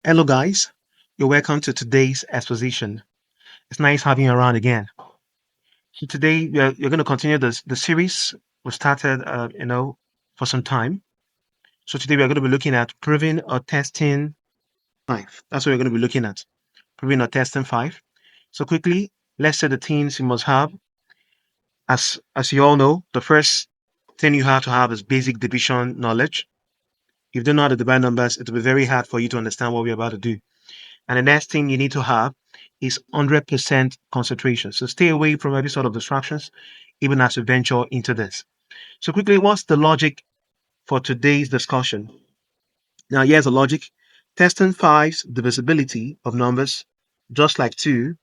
Hello, guys. You're welcome to today's exposition. It's nice having you around again. So today you're going to continue the series we started, for some time. So today we're going to be looking at proving or testing five. That's what we're going to be looking at, proving or testing five. So quickly, let's say the things you must have. As you all know, the first thing you have to have is basic division knowledge. If you don't know how to divide numbers, it will be very hard for you to understand what we're about to do. And the next thing you need to have is 100% concentration. So stay away from every sort of distractions, even as we venture into this. So quickly, what's the logic for today's discussion? Now, here's the logic. Testing five's divisibility of numbers, just like 2,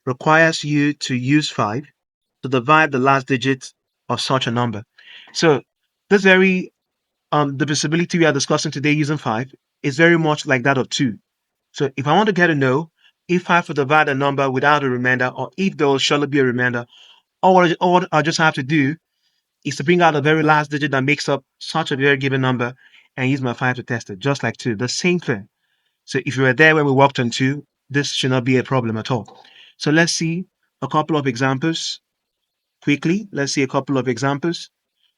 requires you to use 5 to divide the last digit of such a number. So this very divisibility we are discussing today using 5 is very much like that of 2. So if I want to get to know if I have to divide a number without a remainder or if there will surely be a remainder, all I just have to do is to bring out the very last digit that makes up such a very given number and use my 5 to test it, just like 2. The same thing. So if you were there when we worked on 2, this should not be a problem at all. So let's see a couple of examples quickly. Let's see a couple of examples.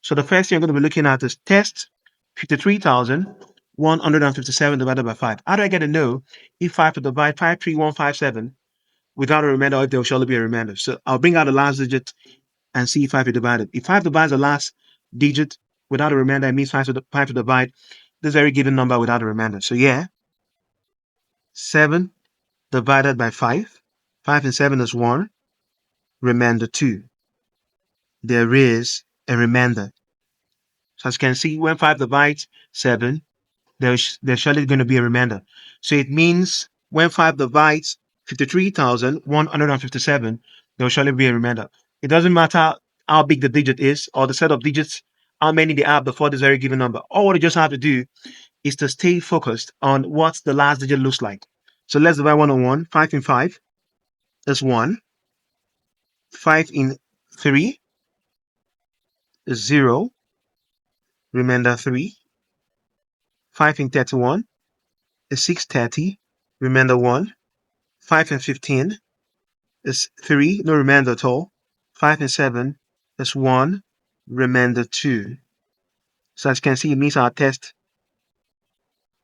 So the first thing I'm going to be looking at is test 53,157 divided by 5. How do I get to know if I have to divide 53157 without a remainder or if there will surely be a remainder? So I'll bring out the last digit and see if 5 is divided. If 5 divides the last digit without a remainder, it means 5 to divide this very given number without a remainder. So yeah, 7 divided by 5. 5 and 7 is 1, remainder 2. There is a remainder. So as you can see, when 5 divides 7, there's surely going to be a remainder. So it means when 5 divides 53,157, there will surely be a remainder. It doesn't matter how big the digit is or the set of digits, how many they have before this very given number. All what you just have to do is to stay focused on what the last digit looks like. So let's divide 1 on 1. 5 in 5 is 1. 5 in 3 is 0. Remainder 3. 5 in 31 is 630. Remainder 1. 5 and 15 is 3, no remainder at all. 5 and 7 is 1, remainder 2. So as you can see, it means our test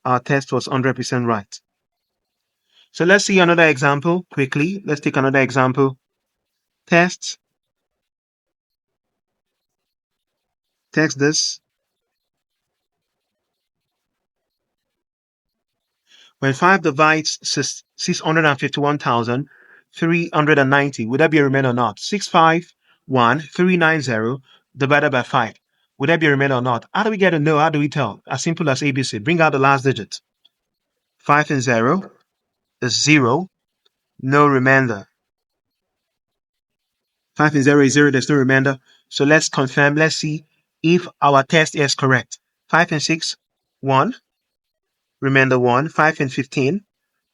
was 100% right. So let's see another example quickly. Let's take another example. Test this. When 5 divides 651,390, would that be a remainder or not? 651,390 divided by 5. Would that be a remainder or not? How do we get to know? How do we tell? As simple as ABC. Bring out the last digit. 5 and 0 is 0, no remainder. 5 and 0 is 0, there's no remainder. So let's confirm. Let's see if our test is correct. 5 and 6, 1, remainder 1. 5 and 15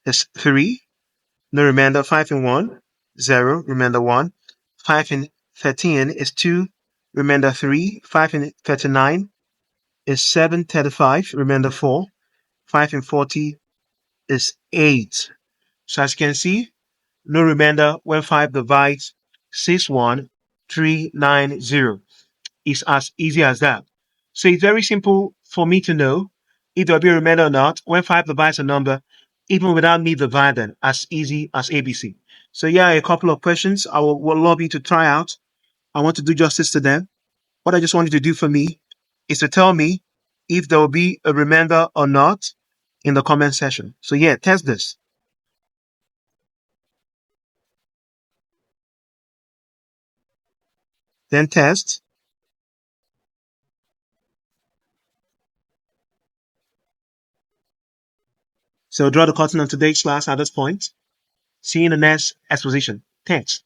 is 3, no remainder. 5 and 1, 0, remainder 1. 5 and 13 is 2, remainder 3. 5 and 39 is 735, remainder 4. 5 and 40 is 8. So as you can see, no remainder when 5 divides 61390. It's as easy as that. So it's very simple for me to know if there will be a remainder or not when 5 divides a number, even without me dividing, as easy as ABC. So yeah, a couple of questions I would love you to try out. I want to do justice to them. What I just want you to do for me is to tell me if there will be a remainder or not in the comment section. So yeah, test this. Then test. So draw the curtain on today's class at this point. See you in the next exposition. Thanks.